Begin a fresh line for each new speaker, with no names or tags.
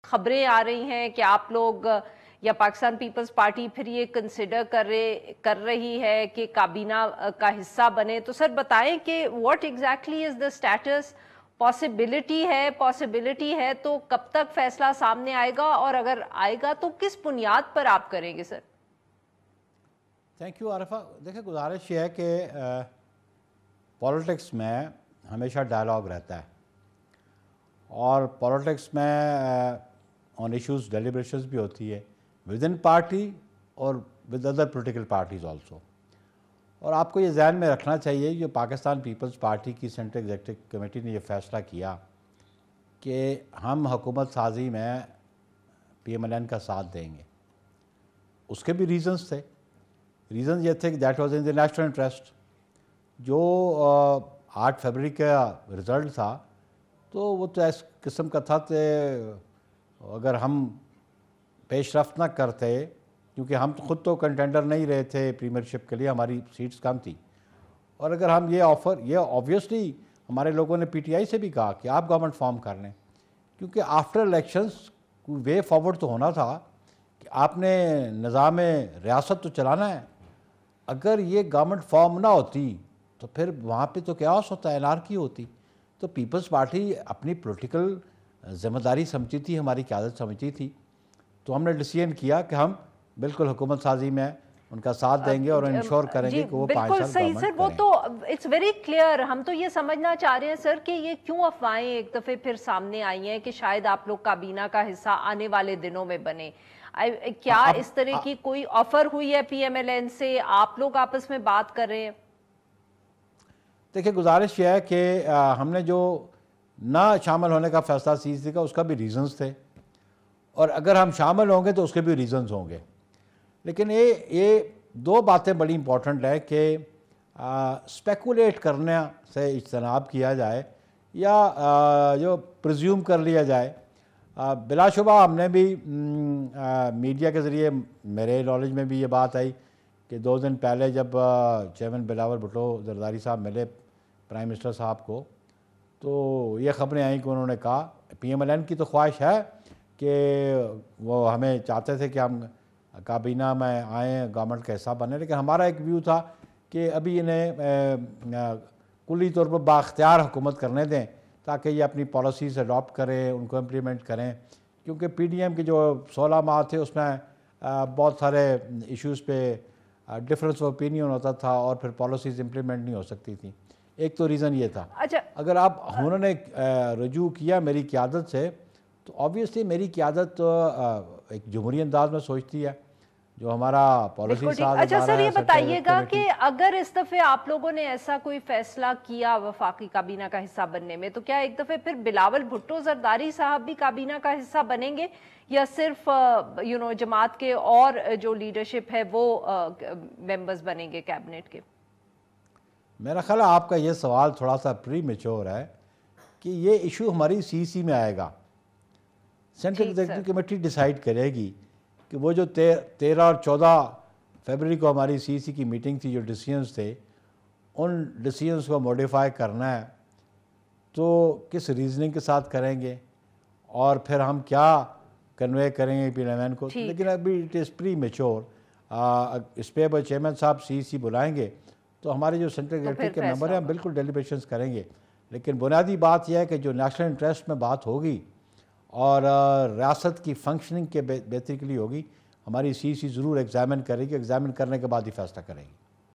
خبریں آ رہی ہیں کہ آپ لوگ یا پاکستان پیپلز پارٹی پھر یہ کنسیڈر کر رہی ہے کہ کابینہ کا حصہ بنے، تو سر بتائیں کہ what exactly is the status? Possibility ہے تو کب تک فیصلہ سامنے آئے گا، اور اگر آئے گا تو کس بنیاد پر آپ کریں گے سر؟
Thank you Arifa. دیکھیں، گزارش یہ ہے کہ پولیٹکس میں ہمیشہ ڈائلاگ رہتا ہے، اور پولیٹکس میں آن ایشوز ڈیلیبریشنز بھی ہوتی ہے ود ان پارٹی اور with other political parties also. اور آپ کو یہ ذہن میں رکھنا چاہیے، جو پاکستان پیپلز پارٹی کی سینٹرل ایگزیکٹو کمیٹی نے یہ فیصلہ کیا کہ ہم حکومت سازی میں پی ایم ایل این کا ساتھ دیں گے، اس کے بھی ریزنز تھے. ریزنز یہ تھے کہ that was in the national interest. جو 8 فروری کا رزلٹ تھا تو وہ تو اس قسم کا تھا کہ اگر ہم پیش رفت نہ کرتے، کیونکہ ہم خود تو کنٹینڈر نہیں رہے تھے پریمیئر شپ کے لیے، ہماری سیٹس کم تھی، اور اگر ہم یہ آبویسلی ہمارے لوگوں نے پی ٹی آئی سے بھی کہا کہ آپ گورنمنٹ فارم کر لیں، کیونکہ آفٹر الیکشنز وے فارورڈ تو ہونا تھا کہ آپ نے نظام ریاست تو چلانا ہے. اگر یہ گورنمنٹ فارم نہ ہوتی تو پھر وہاں پہ تو کیاس ہوتا ہے، انارکی ہوتی. تو پیپلز پارٹی اپنی پولیٹیکل ذمہ داری سمجھتی تھی، ہماری قیادت سمجھتی تھی، تو ہم نے ڈیسیژن کیا کہ ہم بالکل حکومت سازی میں ان کا ساتھ دیں گے اور انشور کریں گے کہ وہ 5 سال
بالکل صحیح سر.
گورنمنٹ
وہ
کریں.
تو اٹس ویری کلیئر. ہم تو یہ سمجھنا چاہ رہے ہیں سر کہ یہ کیوں افواہیں ایک دفعہ پھر سامنے آئی ہیں کہ شاید آپ لوگ کابینہ کا حصہ آنے والے دنوں میں بنے. کیا اس طرح کی کوئی آفر ہوئی ہے پی ایم ایل این سے؟ آپ لوگ آپس میں بات کر رہے ہیں؟
دیکھیں، گزارش یہ ہے کہ ہم نے جو نہ شامل ہونے کا فیصلہ سی کا، اس کا بھی ریزنز تھے، اور اگر ہم شامل ہوں گے تو اس کے بھی ریزنز ہوں گے. لیکن یہ 2 باتیں بڑی امپورٹنٹ ہیں کہ اسپیکولیٹ کرنے سے اجتناب کیا جائے یا جو پرزیوم کر لیا جائے. بلا شبہ ہم نے بھی میڈیا کے ذریعے، میرے نالج میں بھی یہ بات آئی کہ 2 دن پہلے جب چیئرمین بلاول بھٹو زرداری صاحب ملے پرائم منسٹر صاحب کو، تو یہ خبریں آئیں کہ انہوں نے کہا پی ایم ایل این کی تو خواہش ہے کہ وہ ہمیں چاہتے تھے کہ ہم کابینہ میں آئیں، گورنمنٹ کا حصہ بنے، لیکن ہمارا ایک ویو تھا کہ ابھی انہیں کلی طور پر بااختیار حکومت کرنے دیں تاکہ یہ اپنی پالیسیز اڈاپٹ کریں، ان کو امپلیمنٹ کریں. کیونکہ پی ڈی ایم کے جو 16 ماہ تھے اس میں بہت سارے ایشوز پہ ڈفرینس آف اوپینین ہوتا تھا اور پھر پالیسیز امپلیمنٹ نہیں ہو سکتی تھیں. ایک تو ریزن یہ تھا. اگر انہوں نے رجوع کیا میری قیادت سے، تو آبویسلی میری قیادت تو ایک جمہوری انداز میں سوچتی ہے، جو ہمارا پالیسی ساز
اچھا سر، یہ بتائیے گا کہ اگر اس دفعہ آپ لوگوں نے ایسا کوئی فیصلہ کیا وفاقی کابینہ کا حصہ بننے میں، تو کیا ایک دفعہ پھر بلاول بھٹو زرداری صاحب بھی کابینہ کا حصہ بنیں گے، یا صرف جماعت کے اور جو لیڈرشپ ہے وہ ممبرز بنیں گے کیبنٹ کے؟
میرا خیال ہے آپ کا یہ سوال تھوڑا سا پری میچور ہے کہ یہ ایشو ہماری سی میں آئے گا. سینٹرل ایگزیکٹو کمیٹی ڈیسائیڈ کرے گی کہ وہ جو 13 اور 14 فروری کو ہماری سی کی میٹنگ تھی، جو ڈیسیژنز تھے، ان ڈیسیژنز کو موڈیفائی کرنا ہے تو کس ریزننگ کے ساتھ کریں گے، اور پھر ہم کیا کنوے کریں گے پی ایم ایل این کو. لیکن ابھی اٹ از پری میچور. اس پہ چیئرمین صاحب سی بلائیں گے تو ہمارے جو سینٹرل ایگزیکٹو کے ممبر ہیں ہم بالکل ڈیلیبریشنز کریں گے. لیکن بنیادی بات یہ ہے کہ جو نیشنل انٹرسٹ میں بات ہوگی اور ریاست کی فنکشننگ کے بہتری کے لیے ہوگی، ہماری سی ضرور ایگزامن کرے گی، ایگزامن کرنے کے بعد ہی فیصلہ کرے گی.